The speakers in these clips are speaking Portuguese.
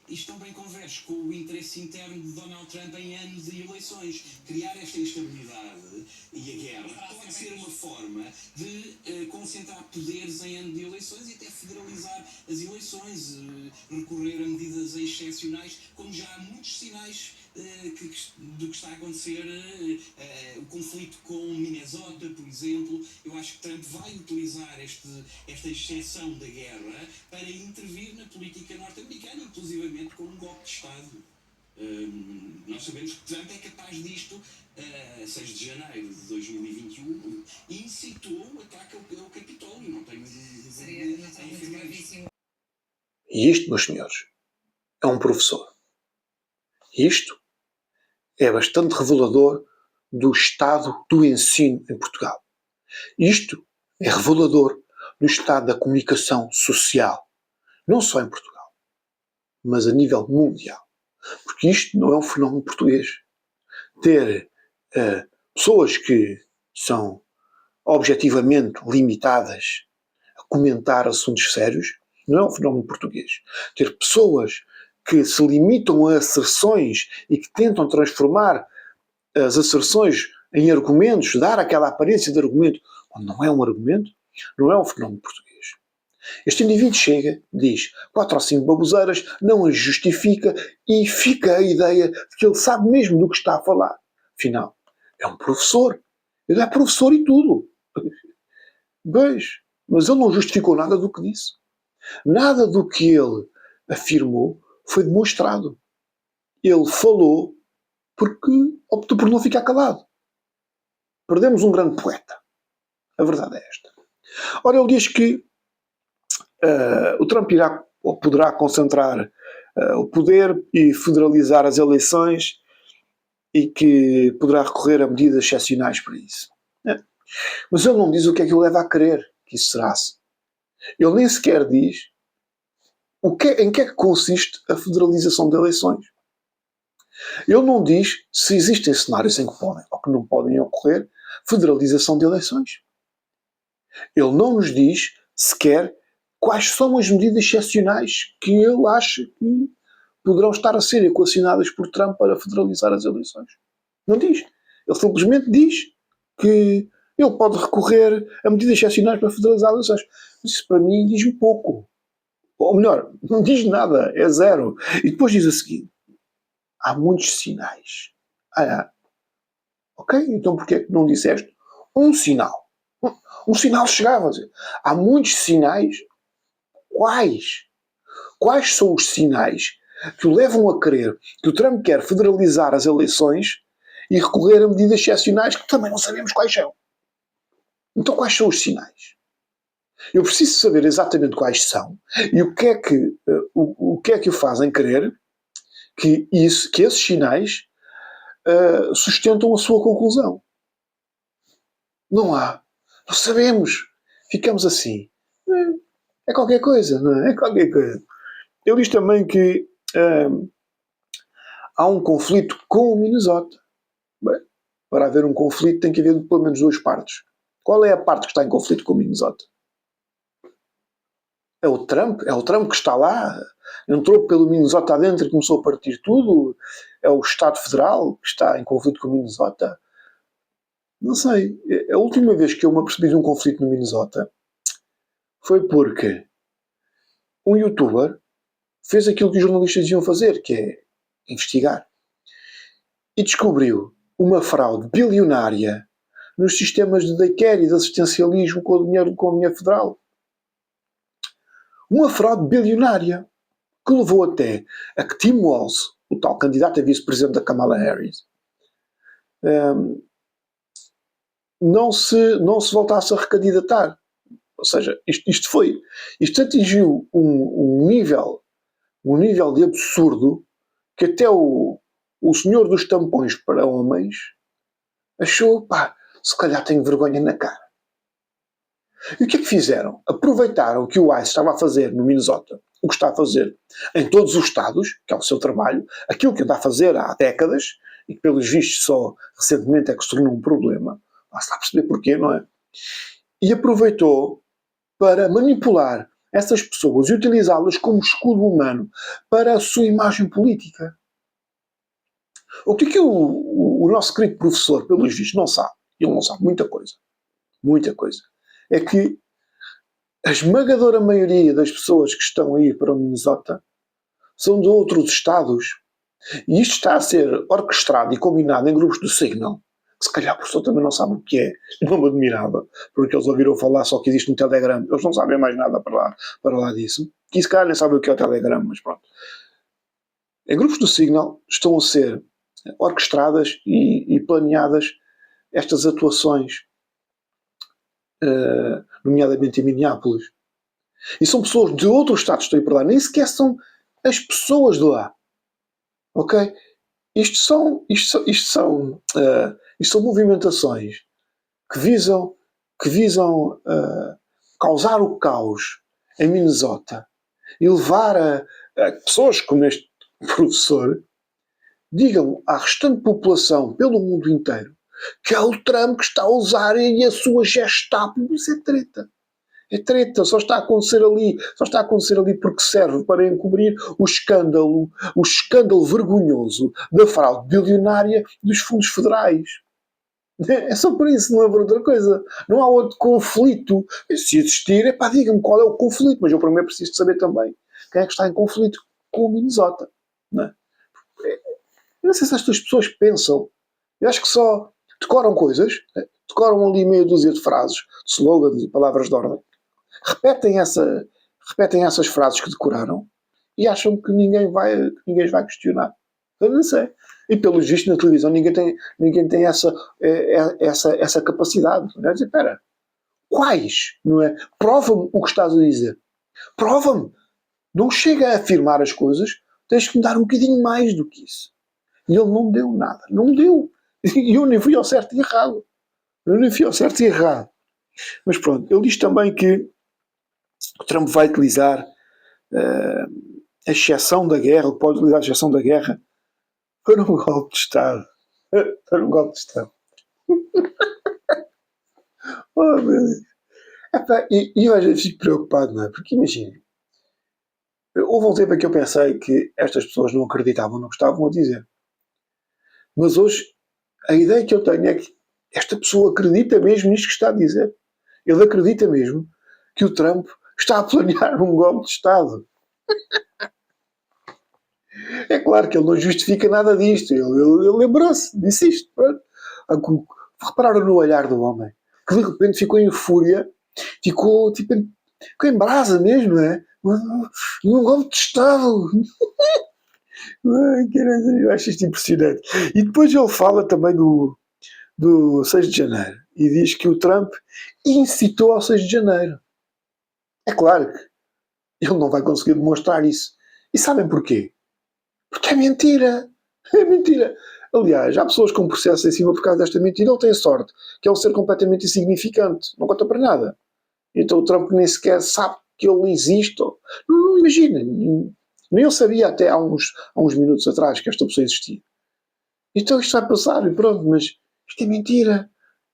isto também converge com o interesse interno de Donald Trump em anos de eleições. Criar esta instabilidade e a guerra pode ser uma forma de concentrar poderes em ano de eleições e até federalizar as eleições, recorrer a medidas excepcionais, como já há muitos sinais do que está a acontecer, o conflito com Minnesota, por exemplo. Eu acho que Trump vai utilizar esta exceção da guerra para intervir na política norte-americana, inclusivamente com um golpe de Estado. Nós sabemos que Trump é capaz disto. 6 de janeiro de 2021 incitou o ataque ao Capitólio. Não tenho dúvida. E isto, meus senhores, é um professor. Isto é bastante revelador do estado do ensino em Portugal. Isto é revelador do estado da comunicação social, não só em Portugal, mas a nível mundial. Porque isto não é um fenómeno português. Ter pessoas que são objetivamente limitadas a comentar assuntos sérios não é um fenómeno português. Ter pessoas que se limitam a asserções e que tentam transformar as asserções em argumentos, dar aquela aparência de argumento, quando não é um argumento, não é um fenómeno português. Este indivíduo chega, diz 4 ou 5 baboseiras, não as justifica e fica a ideia de que ele sabe mesmo do que está a falar. Afinal, é um professor. Ele é professor e tudo. Mas ele não justificou nada do que disse. Nada do que ele afirmou foi demonstrado. Ele falou porque optou por não ficar calado. Perdemos um grande poeta. A verdade é esta. Ora, ele diz que o Trump irá ou poderá concentrar o poder e federalizar as eleições e que poderá recorrer a medidas excepcionais para isso. Mas ele não diz o que é que o leva a crer que isso será assim. Ele nem sequer diz em que é que consiste a federalização de eleições. Ele não diz se existem cenários em que podem ou que não podem ocorrer federalização de eleições. Ele não nos diz sequer quais são as medidas excepcionais que ele acha que poderão estar a ser equacionadas por Trump para federalizar as eleições. Não diz. Ele simplesmente diz que ele pode recorrer a medidas excepcionais para federalizar as eleições. Mas isso para mim diz-me pouco. Ou melhor, não diz nada, é zero. E depois diz a seguir: há muitos sinais. Ok, então porquê é que não disseste um sinal? Um sinal chegava a dizer. Há muitos sinais. Quais? Quais são os sinais que o levam a crer que o Trump quer federalizar as eleições e recorrer a medidas excepcionais que também não sabemos quais são? Então quais são os sinais? Eu preciso saber exatamente quais são e o que é que o fazem crer que esses sinais sustentam a sua conclusão. Não há. Não sabemos. Ficamos assim. É qualquer coisa, não é? É qualquer coisa. Ele diz também que há um conflito com o Minnesota. Bem, para haver um conflito tem que haver pelo menos 2 partes. Qual é a parte que está em conflito com o Minnesota? É o Trump? É o Trump que está lá? Entrou pelo Minnesota adentro e começou a partir tudo? É o Estado Federal que está em conflito com o Minnesota? Não sei. A última vez que eu me apercebi de um conflito no Minnesota foi porque um youtuber fez aquilo que os jornalistas deviam fazer, que é investigar. E descobriu uma fraude bilionária nos sistemas de daycare e de assistencialismo com o dinheiro federal. Uma fraude bilionária que levou até a que Tim Walz, o tal candidato a vice-presidente da Kamala Harris, não se voltasse a recandidatar. Ou seja, isto atingiu um nível de absurdo que até o senhor dos tampões para homens achou, se calhar tenho vergonha na cara. E o que é que fizeram? Aproveitaram que o ICE estava a fazer no Minnesota o que está a fazer em todos os estados, que é o seu trabalho, aquilo que anda a fazer há décadas, e que pelos vistos só recentemente é que se tornou um problema. Lá está a perceber porquê, não é? E aproveitou para manipular essas pessoas e utilizá-las como escudo humano para a sua imagem política. O que o nosso querido professor, pelos vistos, não sabe, ele não sabe muita coisa, é que a esmagadora maioria das pessoas que estão a ir para o Minnesota são de outros estados. E isto está a ser orquestrado e combinado em grupos do Signal, que se calhar o professor também não sabe o que é, não me admirava, porque eles ouviram falar só que existe um Telegram, eles não sabem mais nada para lá disso, e se calhar nem sabem o que é o Telegram, mas pronto. Em grupos do Signal estão a ser orquestradas e planeadas estas atuações, nomeadamente em Minneapolis. E são pessoas de outros estados que estão aí para lá, nem sequer são as pessoas de lá. Ok? Isto são movimentações que visam causar o caos em Minnesota e levar a pessoas como este professor digam à restante população pelo mundo inteiro que é o Trump que está a usar e a sua Gestapo. Isso é treta. É treta, só está a acontecer ali porque serve para encobrir o escândalo vergonhoso da fraude bilionária dos fundos federais. É só por isso, não é por outra coisa. Não há outro conflito. Se existir, diga-me qual é o conflito, mas eu primeiro preciso de saber também quem é que está em conflito com o Minnesota. Não é? Eu não sei se estas pessoas pensam. Eu acho que só decoram coisas, decoram ali meia dúzia de frases, de slogans e palavras de ordem, repetem essas frases que decoraram e acham que ninguém vai questionar. Eu não sei. E pelos vistos na televisão ninguém tem essa capacidade. Não é? Dizer, espera, quais? Não é? Prova-me o que estás a dizer. Prova-me. Não chega a afirmar as coisas, tens que me dar um bocadinho mais do que isso. E ele não deu nada. Não deu. E eu nem fui ao certo e errado. Mas pronto, ele diz também que o Trump vai utilizar a exceção da guerra, pode utilizar a exceção da guerra para um golpe de Estado. Para um golpe de Estado. Oh, meu Deus. E eu às vezes fico preocupado, não é? Porque imaginem, houve um tempo em que eu pensei que estas pessoas não acreditavam no que estavam a dizer. Mas hoje, a ideia que eu tenho é que esta pessoa acredita mesmo nisto que está a dizer. Ele acredita mesmo que o Trump está a planear um golpe de Estado. É claro que ele não justifica nada disto. Ele lembrou-se, disse isto. Pronto. Repararam no olhar do homem, que de repente ficou em fúria, ficou em brasa mesmo, não é? Num golpe de Estado. Ai, caramba, eu acho isto impressionante. E depois ele fala também do 6 de janeiro e diz que o Trump incitou ao 6 de janeiro. É claro que ele não vai conseguir demonstrar isso. E sabem porquê? Porque é mentira. É mentira. Aliás, há pessoas com processo em cima por causa desta mentira. Ele tem sorte, que é um ser completamente insignificante. Não conta para nada. Então o Trump nem sequer sabe que ele existe. Não imagina. Nem eu sabia até há uns minutos atrás que esta pessoa existia. Então isto vai passar e pronto, mas isto é mentira.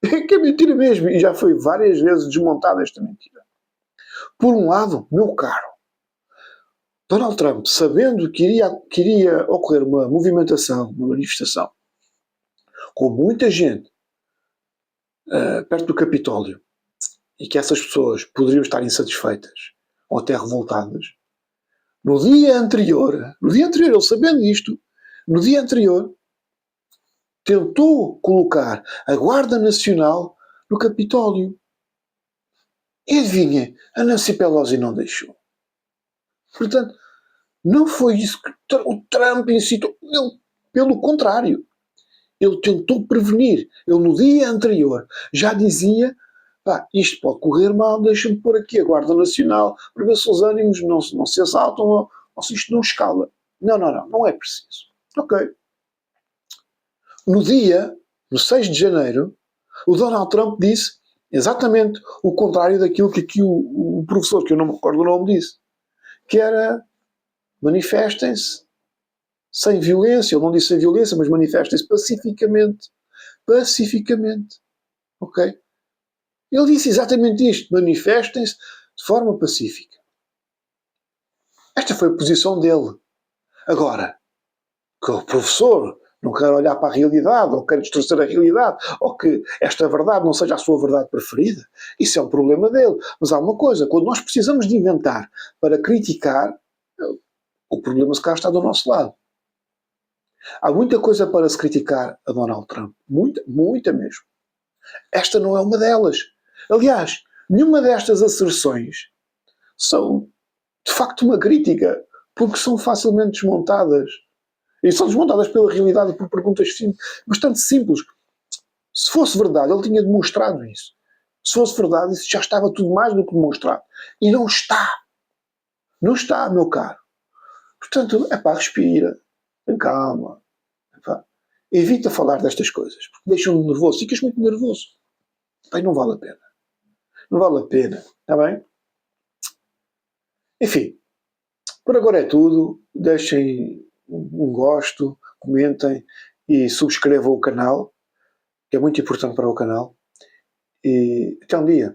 É que é mentira mesmo. E já foi várias vezes desmontada esta mentira. Por um lado, meu caro, Donald Trump, sabendo que iria ocorrer uma movimentação, uma manifestação, com muita gente perto do Capitólio, e que essas pessoas poderiam estar insatisfeitas ou até revoltadas, no dia anterior, ele sabendo isto, no dia anterior, tentou colocar a Guarda Nacional no Capitólio. E adivinha, a Nancy Pelosi não deixou. Portanto, não foi isso que o Trump incitou. Ele, pelo contrário, ele tentou prevenir. Ele, no dia anterior, já dizia: isto pode correr mal, deixa-me pôr aqui a Guarda Nacional para ver se os ânimos não se exaltam ou se isto não escala. Não é preciso. Ok. No 6 de janeiro, o Donald Trump disse exatamente o contrário daquilo que aqui o professor, que eu não me recordo o nome, disse. Que era: manifestem-se sem violência. Ele não disse sem violência, mas manifestem-se pacificamente. Pacificamente. Ok? Ele disse exatamente isto. Manifestem-se de forma pacífica. Esta foi a posição dele. Agora, que o professor não quer olhar para a realidade, ou quer distorcer a realidade, ou que esta verdade não seja a sua verdade preferida, isso é um problema dele. Mas há uma coisa, quando nós precisamos de inventar para criticar, o problema se cá está do nosso lado. Há muita coisa para se criticar a Donald Trump. Muita, muita mesmo. Esta não é uma delas. Aliás, nenhuma destas asserções são, de facto, uma crítica, porque são facilmente desmontadas. E são desmontadas pela realidade por perguntas bastante simples. Se fosse verdade, ele tinha demonstrado isso. Se fosse verdade, isso já estava tudo mais do que demonstrado. E não está. Não está, meu caro. Portanto, respira. Tem calma. Evita falar destas coisas, porque deixam-me nervoso. Ficas muito nervoso. Não vale a pena. Não vale a pena. Está bem? Enfim. Por agora é tudo. Deixem um gosto, comentem e subscrevam o canal, que é muito importante para o canal. E até um dia.